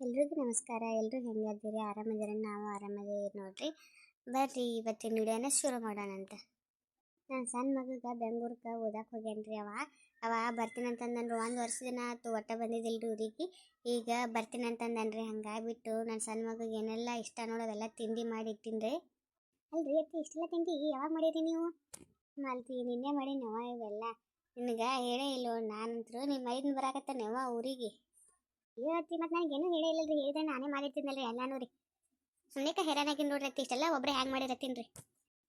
ಎಲ್ರಿಗೂ ನಮಸ್ಕಾರ. ಎಲ್ಲರೂ ಹೆಂಗದಿರಿ? ಆರಾಮದಿರಿ? ನಾವು ಆರಾಮದಿರಿ ನೋಡ್ರಿ. ಬರ್ರಿ ಇವತ್ತಿನ ವಿಡಿಯೋನ ಶುರು ಮಾಡೋಣಂತ. ನಾನು ಸಣ್ಣ ಮಗಗೆ ಬೆಂಗ್ಳೂರ್ಗೆ ಓದಕ್ಕೆ ಹೋಗ್ಯಾನ್ರಿ. ಅವ ಬರ್ತೀನಂತಂದನ್ರಿ. ಒಂದು ವರ್ಷದಿನ ಆಯ್ತು ಒಟ್ಟ ಬಂದಿದ್ದಿಲ್ರಿ ಊರಿಗೆ. ಈಗ ಬರ್ತೀನಂತಂದನ್ರಿ. ಹಂಗಾಗ್ಬಿಟ್ಟು ನನ್ನ ಸಣ್ಣ ಮಗಗೆ ಏನೆಲ್ಲ ಇಷ್ಟ ನೋಡೋವೆಲ್ಲ ತಿಂಡಿ ಮಾಡಿ ಇಟ್ಟಿನ್ರಿ. ಅಲ್ರಿ ಅತ್ತಿ, ಇಷ್ಟೆಲ್ಲ ತಿಂಡಿ ಯಾವಾಗ ಮಾಡಿರಿ ನೀವು? ಮಲ್ತಿ ನಿನ್ನೆ ಮಾಡೀನವ ಇವೆಲ್ಲ. ನಿನಗೆ ಹೇಳೇ ಇಲ್ಲೋ ನಾನಂತರೂ ನಿಮ್ಮ ಮೈದನ್ ಬರಾಕತ್ತಾನೆವ ಊರಿಗೆ. ಇವತ್ತಿ ಮತ್ತು ನನಗೇನು ಹೇಳೇ ಇಲ್ಲರಿ. ಹೇಳಿದ್ರೆ ನಾನೇ ಮಾಡಿರ್ತೀನಲ್ರಿ ಎಲ್ಲಾನು ರೀ. ಸುಮ್ಮನೆ ಹೆರಾನಾಗಿನ್ ನೋಡ್ರಿ ಅತ್ತಿ. ಇಷ್ಟೆಲ್ಲ ಒಬ್ಬರೇ ಹ್ಯಾಂಗೆ ಮಾಡಿರತ್ತೀನ್ರಿ.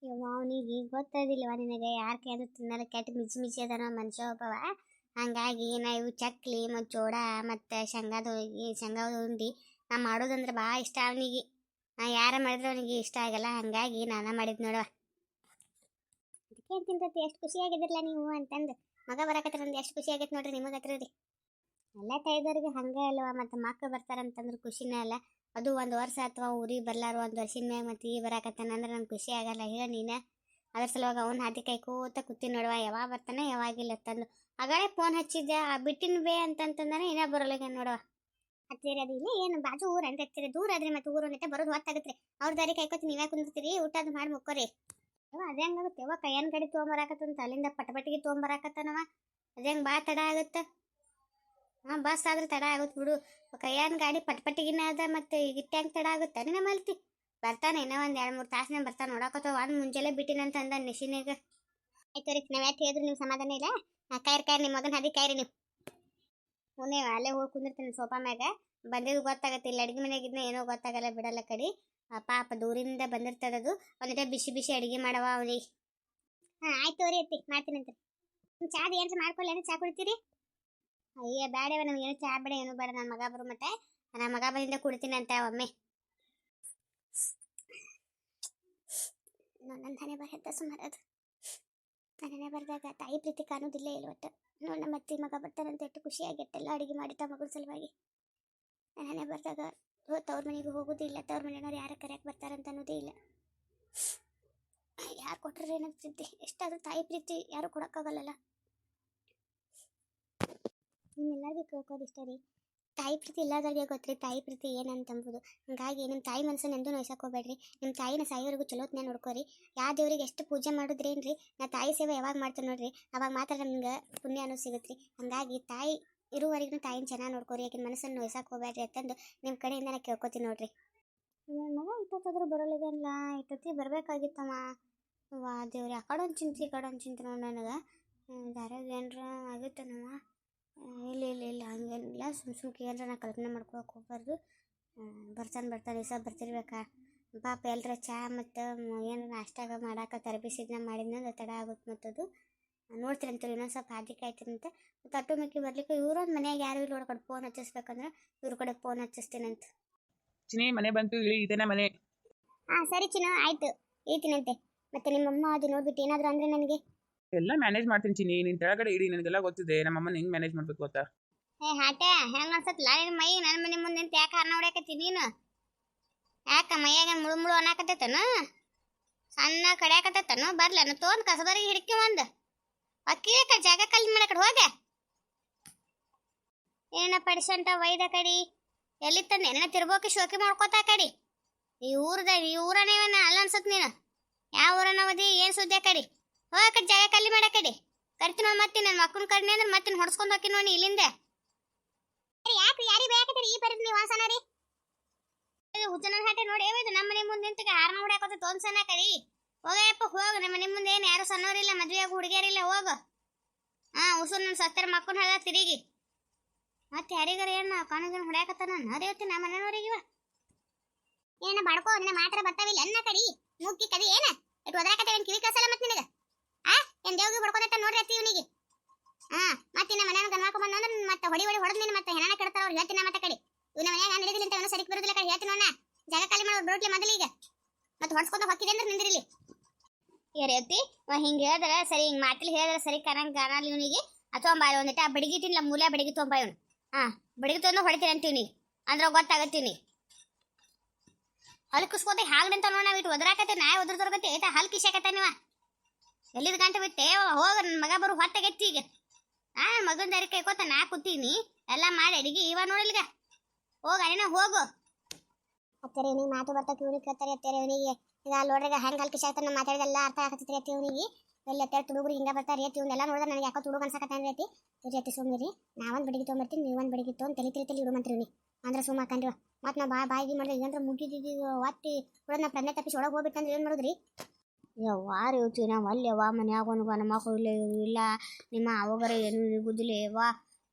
ಇವ ಅವನಿಗೆ ಗೊತ್ತದಿಲ್ಲವ ನಿನಗೆ ಯಾರು ಕೇಳಿದ್ರು ತಿನ್ನಲ್ಲ. ಕೆಟ್ಟ ಮಿಜಿ ಅದಾನ ಮನುಷ್ಯ ಒಬ್ಬವ. ಹಂಗಾಗಿ ನಾ ಇವು ಚಕ್ಲಿ ಮತ್ತು ಜೋಡ ಮತ್ತು ಶೇಂಗಾದ ಉಂಡಿ ನಾ ಮಾಡೋದಂದ್ರೆ ಭಾಳ ಇಷ್ಟ ಅವನಿಗೆ. ನಾ ಯಾರ ಮಾಡಿದ್ರೆ ಅವನಿಗೆ ಇಷ್ಟ ಆಗಲ್ಲ. ಹಂಗಾಗಿ ನಾನು ಮಾಡಿದ್ ನೋಡುವ. ಅದಕ್ಕೆ ಅಂತಿಂತತಿ ಎಷ್ಟು ಖುಷಿಯಾಗಿದ್ರಲ್ಲ ನೀವು ಅಂತಂದು. ಮಗ ಬರಾಕತ್ರ ಎಷ್ಟು ಖುಷಿ ಆಗೈತೆ ನೋಡ್ರಿ ನಿಮಗೆ ಹತ್ರ ರೀ. ಎಲ್ಲ ಟೈದವ್ರಿಗೆ ಹಂಗೆ ಅಲ್ವ. ಮತ್ತು ಮಕ್ಕಳು ಬರ್ತಾರಂತಂದ್ರೆ ಖುಷಿನೇ ಅಲ್ಲ. ಅದು ಒಂದು ವರ್ಷ ಅಥವಾ ಊರಿಗೆ ಬರ್ಲಾರು ಒಂದು ವರ್ಷದ ಮ್ಯಾಗ ಮತ್ತು ಈಗ ಬರಾಕತ್ತಾನಂದ್ರೆ ನಂಗೆ ಖುಷಿ ಆಗಲ್ಲ. ಹೇಳಿ ನೀನು. ಅದ್ರ ಸಲುವಾಗ ಅವ್ನು ಹಾದಿ ಕಾಯ್ಕೋತ ಕೂತೀನಿ ನೋಡುವ. ಯಾವಾಗ ಬರ್ತಾನೆ ಯಾವಾಗಿಲ್ಲ ತಂದು. ಆಗಳೇ ಫೋನ್ ಹಚ್ಚಿದ್ದೆ ಬಿಟ್ಟಿನ ಬೇ ಅಂತಂತಂದ್ರೆ ಇನ್ನೂ ಬರೋಲ್ಲ ನೋಡುವ. ಹತ್ತಿರ ಅದು ಇಲ್ಲ ಏನು ಬಾಜು ಊರು ಅಂತ ಹತ್ತಿರ ದೂರ ಆದ್ರಿ. ಮತ್ತು ಊರು ಒಂದೈತೆ ಬರೋದು ಹೊತ್ತಾಗತ್ರಿ. ಅವ್ರ ದಾರಿ ಕಾಯ್ಕೋತಿ ನೀವೇ ಕುಂದಿರ್ತೀರಿ. ಊಟದ ಮಾಡಿ ಮುಕ್ಕೋರಿ. ಅದೇ ಹಂಗಾಗುತ್ತೆ ಕೈಯನ್ ಗಾಡಿ ತೊಗೊಂಬರಾಕತ್ತಂತ ಅಲ್ಲಿಂದ ಪಟಪಟ್ಟಿಗೆ ತೊಗೊಂಬರಾಕತ್ತಾನವ. ಅದೇ ಹಂಗೆ ಭಾಳ ತಡ ಆಗುತ್ತೆ. ಬಸ್ ಆದ್ರೆ ತಡ ಆಗುತ್ತೆ ಬಿಡು. ಕೈಯನ್ ಗಾಡಿ ಪಟ್ಪಟ್ಟಿಗಿನ ಅದ. ಮತ್ತು ಇಟ್ಟು ಹೆಂಗೆ ತಡ ಆಗುತ್ತೆ ನಿನ್ನ ಮಲ್ತಿ. ಬರ್ತಾನೆ ಇನ್ನೂ ಒಂದು 2-3 ತಾಸಿನ ಬರ್ತಾನೆ. ನೋಡಕತ್ತ ಒಂದು ಮುಂಜಾನೆ ಬಿಟ್ಟಿನಂತ ಅಂದ ನಿಶಿನಾಗ. ಆಯ್ತು ರೀ, ನಾವು ಯಾಕೆ ಹೇಳಿದ್ರು ನಿಮ್ಮ ಸಮಾಧಾನ ಇಲ್ಲ. ಕಾಯ್ರಿ ನಿಮ್ಮ ಮಗನ ಹದಿ ಕಾಯ್ರಿ ನೀವು. ಹ್ಞೂ ಅಲ್ಲೇ ಹೋಗಿ ಕುಂದಿರ್ತೀನಿ ಸೋಫಾ ಮ್ಯಾಗ. ಬಂದಿದ್ದು ಗೊತ್ತಾಗತ್ತಿಲ್ಲ. ಅಡುಗೆ ಮನೆಯಾಗಿದ್ನ ಏನೋ ಗೊತ್ತಾಗಲ್ಲ ಬಿಡಲ್ಲ ಕಡೆ. ಪಾಪ ದೂರಿಂದ ಬಂದಿರ್ತದದು. ಒಂದಿಟ ಬಿಸಿ ಬಿಸಿ ಅಡುಗೆ ಮಾಡವ ಅವನಿಗೆ. ಆಯ್ತು ರೀ ಅತ್ತಿ, ಮಾಡ್ತೀನಂತ. ಚಾದ ಏನ್ರ ಮಾಡ್ಕೊಳ್ಳಿ. ಚಾ ಕುಡಿತೀರಿ? ಅಯ್ಯ ಬೇಡವ, ನಮ್ಗೇನು ಚಾ ಬೇಡ ಏನು ಬೇಡ. ನನ್ನ ಮಗ ಬರು ಮತ್ತೆ ನನ್ನ ಮಗ ಬಂದಿಂದ ಕುಡ್ತೀನಿ ಅಂತ ಒಮ್ಮೆ. ನನ್ನ ಹಣೆ ಬರತ್ತ ಸುಮಾರು. ಅದು ನನ್ನ ಹಣೆ ಬರ್ದಾಗ ತಾಯಿ ಪ್ರೀತಿ ಕಾಣೋದಿಲ್ಲ ಇಲ್ಲ ಒಟ್ಟು. ನೋಡಿ ನಮ್ಮ ಅತ್ತಿ ಮಗ ಬರ್ತಾನಂತ ಎಷ್ಟು ಖುಷಿಯಾಗಿಟ್ಟೆಲ್ಲ ಅಡುಗೆ ಮಾಡಿಟ್ಟ ಮಗಳ ಸಲುವಾಗಿ. ನನ್ನ ಹಣೆ ಬರ್ದಾಗ ತವ್ರ ಮನೆಗೆ ಹೋಗೋದಿಲ್ಲ. ತವ್ರ ಮನೆಯವ್ರು ಯಾರು ಕರೆಯಕ್ಕೆ ಬರ್ತಾರಂತ ಅನ್ನೋದೇ ಇಲ್ಲ. ಯಾರು ಕೊಟ್ಟರೆ ಏನೋ ಪ್ರೀತಿ. ಎಷ್ಟಾದ್ರೂ ತಾಯಿ ಪ್ರೀತಿ ಯಾರು ಕೊಡೋಕ್ಕಾಗಲ್ಲ. ನಿಮ್ಮೆಲ್ಲರಿಗೂ ಕೇಳ್ಕೋದು ಇಷ್ಟ ರೀ. ತಾಯಿ ಪ್ರೀತಿ ಎಲ್ಲದರಿಗೆ ಗೊತ್ತ್ರಿ. ತಾಯಿ ಪ್ರೀತಿ ಏನಂತಂಬೋದು. ಹಂಗಾಗಿ ನಿಮ್ಮ ತಾಯಿ ಮನಸ್ಸನ್ನು ಎಂದೂ ನೋಯ್ಸಕ್ಕೆ ಹೋಗ್ಬೇಡ್ರಿ. ನಿಮ್ಮ ತಾಯಿನ ಸಾಯೋವರೆಗೂ ಚಲೋತ್ನೇ ನೋಡ್ಕೋರಿ. ಯಾವ ದೇವ್ರಿಗೆ ಎಷ್ಟು ಪೂಜೆ ಮಾಡಿದ್ರೇನ್ರಿ. ನಾ ತಾಯಿ ಸೇವೆ ಯಾವಾಗ ಮಾಡ್ತೀನಿ ನೋಡ್ರಿ, ಅವಾಗ ಮಾತ್ರ ನಮ್ಗೆ ಪುಣ್ಯ ಅನ್ನೋ ಸಿಗುತ್ತೆ. ಹಂಗಾಗಿ ತಾಯಿ ಇರುವವರೆಗೂ ತಾಯಿನ ಚೆನ್ನಾಗಿ ನೋಡ್ಕೋರಿ. ಯಾಕೆ ಮನಸ್ಸನ್ನು ನೋಯ್ಸಕ್ಕೆ ಹೋಗ್ಬೇಡ್ರಿ ಅಂತಂದು ನಿಮ್ಮ ಕಡೆಯಿಂದ ನಾ ಕೇಳ್ಕೊತೀನಿ ನೋಡ್ರಿ. ನನ್ನ ಮಗ ಇಟ್ಟೊತ್ತಾದ್ರೂ ಬರೋಲ್ಲಿಗಲ್ಲ. ಇಟ್ಟೊತ್ತಿ ಬರಬೇಕಾಗಿತ್ತಮ್ಮ. ವಾ ದೇವ್ರಿ, ಆ ಕಡೆ ಒಂದು ಚಿಂತೆ ಈ ಕಡೆ ಒಂದು ಚಿಂತೆ ನೋಡಿ ನನಗೆ. ದಾರ್ಯಾಗ ಏನರ ಆಗುತ್ತೇನವ. ಇಲ್ಲ ಹಂಗೇನಿಲ್ಲ. ಸುಮ್ಕೆ ಏನಾರ ನಾ ಕಲ್ಪನೆ ಮಾಡ್ಕೊಳಕ್ಕೆ ಹೋಗ್ಬಾರ್ದು. ಬರ್ತಾನೆ ಈ ಸಲ ಬರ್ತಿರ್ಬೇಕಾ. ಪಾಪ ಎಲ್ಲರ ಚಹಾ ಮತ್ತು ಏನಾರ ನಾಷ್ಟಾಗ ಮಾಡಾಕ ತರಬಿಸಿದ್ನ ಮಾಡಿದ್ನಂದ್ರೆ ತಡ ಆಗುತ್ತೆ. ಮತ್ತದು ನೋಡ್ತೀರಂತೀರಿ. ಇನ್ನೊಂದು ಸ್ವಲ್ಪ ಹಾದಿ ಕಾಯ್ತೀರಂತೆ. ಮತ್ತು ಅಟ್ಟು ಮಿಕ್ಕಿ ಬರ್ಲಿಕ್ಕೆ ಇವ್ರೊಂದು ಮನೆಯಾಗ ಯಾರು ಇಲ್ಲ ನೋಡ್ಕೊಂಡು ಫೋನ್ ಹಚ್ಚಿಸ್ಬೇಕಂದ್ರೆ ಇವ್ರ ಕಡೆ ಫೋನ್ ಹಚ್ಚಿಸ್ತೀನಂತ. ಚಿನಿ ಮನೆ ಬಂತು, ಇದೇನ ಮನೆ? ಸರಿ ಚಿನ್ನ, ಆಯ್ತು ಹೇಳ್ತೀನಂತೆ. ಮತ್ತೆ ನಿಮ್ಮಮ್ಮ ಅದು ನೋಡ್ಬಿಟ್ಟು ಏನಾದರೂ ಅಂದರೆ ನನಗೆ ಎಲ್ಲ ಮ್ಯಾನೇಜ್ ಮಾಡ್ತೀನಿ ಚಿನಿ. ನೀನು ಕೆಳಗಡೆ ಇಡಿ, ನನಗೆಲ್ಲ ಗೊತ್ತಿದೆ ನಮ್ಮಮ್ಮನ ಹೆಂಗೆ ಮ್ಯಾನೇಜ್ ಮಾಡ್ಬೇಕು ಗೊತ್ತಾ. ಹಾಟೆ ಹೆಂಗೆ ಅನ್ಸತ್ಲ ನಿನ್ನ ಮೈ ನನ್ನ ಮನೆ ಮುಂದೆ ನಿಂತು ಯಾಕೆ ಹಾರ ನೋಡ್ಯಾಕತ್ತಿ ನೀನು? ಯಾಕೆ ಮೈಯಾಗ ಮುಳು ಅನ್ನಕತ್ತೈತನ? ಸಣ್ಣ ಕಡ್ಯಾಕತ್ತೈತನ? ಬರ್ಲನ ತೊಗೊಂಡು ಕಸದವ್ರಿಗೆ ಹಿಡ್ಕಿ ಒಂದು ಅಕ್ಕೀಕ ಜಾಗ ಕಲ್ ಮಾಡಿ ಕಡೆ ಹೋದೆ. ಏನ ಪಡಿಸಂಟ ಒಯ್ದ ಕಡಿ ಎಲ್ಲಿ ತಂದೆ ಏನ ತಿರ್ಬೋಕೆ ಶೋಕಿ ಮಾಡ್ಕೋತಾ ಕಡಿ. ಈ ಊರನೇವನ ಅಲ್ಲ ಅನ್ಸತ್ ನೀನು. ಯಾವ ಊರನ ಓದಿ ಏನು ಸುದ್ದಿ ಕಡಿ ಹೋಗಕ್ಕೆ ಜಾಗ ಕಲ್ಲಿ ಮಾಡ ಕಡಿ. ಕರಿತೀನಿ ನೋಡಿ ಮತ್ತೆ ನನ್ನ ಮಕ್ಕನ ಕಡಿಮೆ ಅಂದ್ರೆ ಮತ್ತೆ ಹೊಡ್ಸ್ಕೊಂಡು ಹೋಗಿ ನೋಡಿ ಇಲ್ಲಿಂದ. ಯಾಕೆ ಯಾರಿಗೆ ಬೇಕತ್ತೀರಿ ಈ ಬರೀ ನೀವು ವಾಸನ ರೀ? ಹುಚ್ಚನ ಹಾಟೆ ನೋಡಿ ಇದು ನಮ್ಮ ಮನೆ ಮುಂದೆ ನಿಂತು ಹಾರ ನೋಡ್ಯಾಕೋತ ತೋನ್ಸನ ಕರಿ. ಹೋಗಯಪ್ಪ ಹೋಗು. ನಮ್ಮ ಮನೆ ಮುಂದೆ ಏನು ಯಾರು ಸಣ್ಣವರಿಲ್ಲ, ಮದುವೆಯಾಗ ಹುಡುಗಿಯರಿಲ್ಲ. ಹೋಗು. ಉಸುರು ನನ್ನ ಸತ್ತರ ಮಕ್ಕನ ಹೇಳ ತಿರುಗಿ ಮತ್ತೆ ಯಾರಿಗಾರ ಏನು ಕಣಗನ ಹೊಡ್ಯಾಕತ್ತಾನ ನರೇವತ್ತಿ ನಮ್ಮ ಮನೆಯವ್ರಿಗಿವ. ಏನ ಬಡ್ಕೋ ನಿನ್ನ ಮಾತ್ರ ಬರ್ತಾವಿಲ್ಲ ಅನ್ನ ಕಡಿ ಮುಕ್ಕಿ ಕದಿ ಏನ ಇಟ್ಟು ಒದರಾಕತ್ತೇವೆ ಕಿವಿ ಕಸಲ್ಲ ಮತ್ತೆ ನಿನಗೆ. ಏನು ದೇವ್ಗೆ ಬಡ್ಕೋದತ್ತ ನೋಡ್ರಿ ಅತ್ತಿ ಇವನಿಗೆ. ಮತ್ತೆ ನಮ್ಮ ಮನೆಯ ಗನ್ವಾಕ ಬಂದ್ರೆ ಮತ್ತೆ ಹೊಡಿ ಹೊಡೆದ್ ನೀನು ಮತ್ತೆ ಹೆಣ ಕೆಡ್ತಾರ ಅವ್ರು. ಹೇಳ್ತೀನಿ ಮತ್ತೆ ಕಡಿ ಇವ್ ನಮ್ಮ ಮನೆಯಾಗ ನಡೆದಿಲ್ಲ ಅಂತ ಸರಿಗೆ ಬರೋದಿಲ್ಲ ಕಡೆ ಹೇಳ್ತೀನಿ ನೋಡ. ಜಾಗ ಖಾಲಿ ಮಾಡೋದು ಬಿಡೋಟ್ಲಿ ಮೊದಲು. ಈಗ ಮತ್ತೆ ಹೊಡ್ಸ್ಕೊಂಡು ಹೊಕ್ಕಿದೆ ಅಂದ್ರೆ ನಿಂದಿರಲಿ. ಏರೇತಿ ಹಿಂಗೆ ಹೇಳಿದ್ರೆ ಸರಿ, ಹಿಂಗೆ ಮಾತಿಲಿ ಹೇಳಿದ್ರೆ ಸರಿ ಕರಂಗೆ ಕಾಣಲ್ಲ ಇವನಿಗೆ. ತೊಂಬಾಯಿ ಒಂದಿಟ್ಟ ಬಡಿಗಿಟ್ಟಿಲ್ಲ ಮೂಲೆ ಬಡಿಗೆ ತೊಂಬಾಯಿ ಇವನು. ಬಡಿಗೆ ತೊಂದು ಹೊಡಿತೀನಿ ಅಂತೀವಿ ಅಂದ್ರೆ ಗೊತ್ತಾಗತ್ತೀನಿ. ಹಲ್ ಕುಸ್ಕೋತೆ ಹಾಗಂತ ನೋಡ ನಾವು ಇಟ್ಟು ಒದರಾಕತ್ತೆ. ನಾ ಒದ್ರದೊರ್ಗತ್ತೆ ಏಟ ಹಲ್ ಕಿಶಾಕತ್ತ ನೀವ ಎಲ್ಲಿದ್ ಗಂಟೆ ಬಿಟ್ಟೆ ಹೋಗ. ನನ್ನ ಮಗ ಬರು ಹೊಟ್ಟೆಗೆತ್ತಿ ಈಗ. ಮಗನ ದಾರಿ ಕೈಕೋತ ನಾ ಕೂತೀನಿ ಎಲ್ಲ ಮಾಡಿ ಅಡಿಗೆ ಇವ ನೋಡಿಲ್ಗ. ಹೋಗ ಅಣ್ಣ ಹೋಗು. ಅತ್ತರೆ ಇವನಿಗೆ ಮಾತು ಬರ್ತಾಕ ಇವನಿಗೆ ಕೇಳ್ತಾರೆ ಅತ್ತರೆ ಇವನಿಗೆ ಈಗ ನೋಡ್ರಿ ಹಂಗೆ ಅಲ್ಲಿ ಕಿಶಾತನ ಮಾತಾಡಿದೆಲ್ಲ ಅರ್ಥ ಆಗತ್ತೈತಿ ಅತ್ತಿ ಇವನಿಗೆ ಎಲ್ಲ ಅತ್ತೆ ತುಡುಗ್ರು ಹಿಂಗೆ ಬರ್ತಾರೆ ಅತ್ತಿ ಇವನ್ನೆಲ್ಲ ನೋಡಿದ್ರೆ ನನಗೆ ಯಾಕೋ ತುಡುಗ ಅನ್ಸಕತ್ತಾನೆ ಅತ್ತಿ ಸರಿ ಅತ್ತಿ ಸುಮ್ಮನಿರಿ ನಾವೊಂದು ಬಡಿಗೆ ತೊಗೊಂಬರ್ತೀನಿ ನೀವೊಂದು ಬಡಿಗೆ ತೊಗೊಂಡು ತಲೆ ಇಡು ಇವ್ನಿ ಅಂದ್ರೆ ಸುಮ್ಮ ಹಾಕಂಡ್ರಿ ಮತ್ತು ನಾ ಬಾಯಿಗೆ ಮಾಡಿದ್ರೆ ಏನಂದ್ರೆ ಮುಗಿದಿದ್ದು ಒತ್ತಿ ಕೂಡ ಪ್ರಜ್ಞೆ ತಪ್ಪಿಸಿ ಒಳಗೆ ಹೋಗ್ಬಿಟ್ಟಂದ್ರೆ ಏನು ಮಾಡೋದ್ರಿ ಯವ್ವಾರು ಯೋಚಿ ನಾವು ಅಲ್ಲಿ ಯವ್ವ ಮನ್ಯಾಗ ನಮ್ಮ ಮಕ್ಕಳು ಇಲ್ಲ ನಿಮ್ಮ ಅವಗರ ಏನು ಗುದ್ದಿಲ್ಲ ಯವ್ವ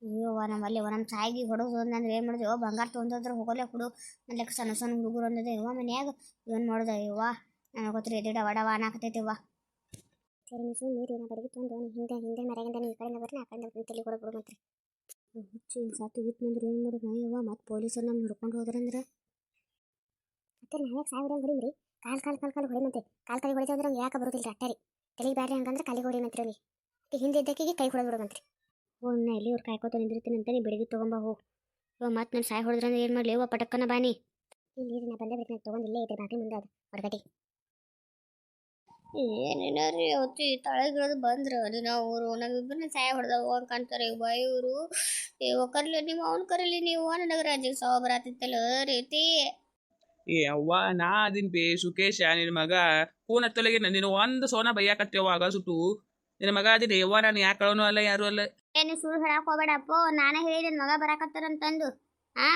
ಅಯ್ಯವ್ವ ನಮ್ಮಲ್ಲಿ ನಮ್ಮ ಸಾಯಿಗೆ ಹೊಡೋದು ಅಂದ್ರೆ ಏನು ಮಾಡಿದೆ ಯವ್ವ ಬಂಗಾರ ತೊಗೊಂಡ್ರೆ ಹೋಗಲೇ ಕೊಡು ನನ್ಲೆಕ್ಕ ಸಣ್ಣ ಸಣ್ಣ ಹುಡುಗರು ಅಂದದೆ ಯವ್ವ ಮನ್ಯಾಗ ಏನು ಮಾಡೋದ ಯವ್ವ ನನಗೆ ಗೊತ್ತಿರಿ ಎದಿಡ ವಡವ ಅನ್ನಕತ್ತೈತಿ ಯವ್ವ ಸರಿ ನೀವು ಸುಮ್ಮನೆ ನಾ ಬಡಿಗೆ ತೊಗೊಂಡು ಹಿಂದೆ ಮರೆಯಿಂದ ನೀವು ಈ ಕಡೆಯಿಂದ ಬರ್ತೀನಿ ಆ ಕಡೆಯಿಂದ ತಲೆ ಕೂಡ ಬಿಡು ಮತ್ತೆ ಹುಚ್ಚಿ ಸಾತು ಇತ್ತಂದ್ರೆ ಏನು ಮಾಡೋದು ಯವ್ವ ಮತ್ತು ಪೊಲೀಸರು ನಮ್ಮ ಹಿಡ್ಕೊಂಡು ಹೋದ್ರಂದ್ರೆ ಮತ್ತೆ ನಾಳೆ ಸಾಯಿ ಹೊಡೆಯಂಗೆ ಹೊಡಿಮ್ರಿ ಕಾಲು ಹೊಡಿಮಂತೆ ಕಾಲು ಹೊಡಿತಂದ್ರೆ ಯಾಕೆ ಬರೋದಿಲ್ಲ ಅಟ್ಟರಿ ತಲೆಗೆ ಬ್ಯಾಡ್ರಿ ಹಂಗಂದ್ರೆ ಕಾಲಿಗೆ ಹೊಡಿಮಂತ್ರಿ ಅಲ್ಲಿ ಹಿಂದೆ ಇದ್ದಕ್ಕಿಗೆ ಕೈ ಹೊಡೆದು ಬಿಡೋದಂತ್ರಿ ನಾ ಇಲ್ಲಿ ಇವ್ರು ಕಾಯ್ಕೋತ ನಿಂದಿರ್ತೀನಿ ಅಂತ ನೀ ಬೆಳಿಗ್ಗೆ ತೊಗೊಂಬ ಹೋಗಿ ಇವಾಗ ಮತ್ತೆ ನಾನು ಸಾಯಿ ಹೊಡೆದ್ರಂದ್ರೆ ಏನು ಮಾಡಲಿ ಇವ ಪಟಕ್ಕನ ಬಾನಿ ಇಲ್ಲಿ ನಾ ಬಂದೇ ಬಿಡ್ತೀನಿ ತೊಗೊಂಡಿಲ್ಲೇ ಐತೆ ಬಾಕಿ ಮುಂದೆ ಅದು ಹೊರಗಡೆ ಏನೇನ ರೀ ಅವತ್ತಿ ತಳಗಿರೋದು ಬಂದ್ರು ನೀನು ಅವರು ನಾವಿಬ್ಬರನ್ನ ಸಾಯ ಹೊಡೆದವು ಅಂತ ಕಾಣ್ತಾರೆ ಇವರು ಕರ್ಲಿ ನೀವು ಅವ್ನು ಕರೀಲಿ ನೀವು ನನಗೆ ರಾಜಿಗೆ ಸಾವ ಬರತ್ತಿತ್ತಲ್ಲ ರೀತಿ ಏ ಅವ್ವ ನಾ ಅದಿನ್ ಬೇ ಸುಕೇಶ ನಿನ್ನ ಮಗ ಫೋನ್ ಹತ್ತೊಳಗೆ ನೀನು ಒಂದು ಸೋನ ಬೈಯಾಕತ್ತೇವ ಆಗ ಸುಟ್ಟು ನಿನ್ನ ಮಗ ಅದಿನ ಯವ್ವ ನಾನು ಯಾಕೆ ಕಳೋನು ಅಲ್ಲ ಯಾರು ಅಲ್ಲ ಏನು ಸುಳ್ಳು ಹೇಳಕ್ ಹೋಗ್ಬೇಡಪ್ಪ ನಾನೇ ಹೇಳಿ ನನ್ನ ಮಗ ಬರಾಕತ್ತಾರಂತಂದು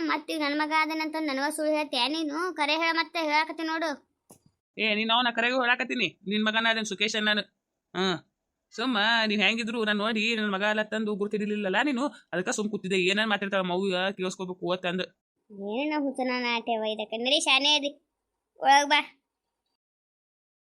ಮತ್ತೀಗ ನನ್ನ ಮಗ ಅದನಂತಂದು ನನಗ ಸುಳ್ಳು ಹೇಳ್ತೀಯ ನೀನು ಕರೆ ಹೇಳ ಮತ್ತೆ ಹೇಳಕತ್ತಿ ನೋಡು ಏ ನೀನು ಅವನ ಕರೆಗೂ ಹೇಳಾಕತ್ತೀನಿ ನಿನ್ನ ಮಗನ ಅದನ್ನ ಸುಕೇಶ ನಾನು ಸುಮ್ಮ ನೀನು ಹೆಂಗಿದ್ರು ನಾನು ನೋಡಿ ನನ್ನ ಮಗ ಎಲ್ಲ ತಂದು ಗುರ್ತಿರ್ಲಿಲ್ಲಲ್ಲ ನೀನು ಅದಕ್ಕೆ ಸುಮ್ ಕೂತಿದ್ದೆ ಏನೇನು ಮಾತಾಡ್ತಾವ ಮೌಗ ಕೇಳಿಸ್ಕೋಬೇಕು ಅಂತಂದು ಏನೇನ ಹುಚ್ಚನ ನಾಟ್ಯವ ಇದಕ್ಕೆ ನಡಿ ಶಾನೆ ಅದಿ ಒಳಗೆ ಬಾ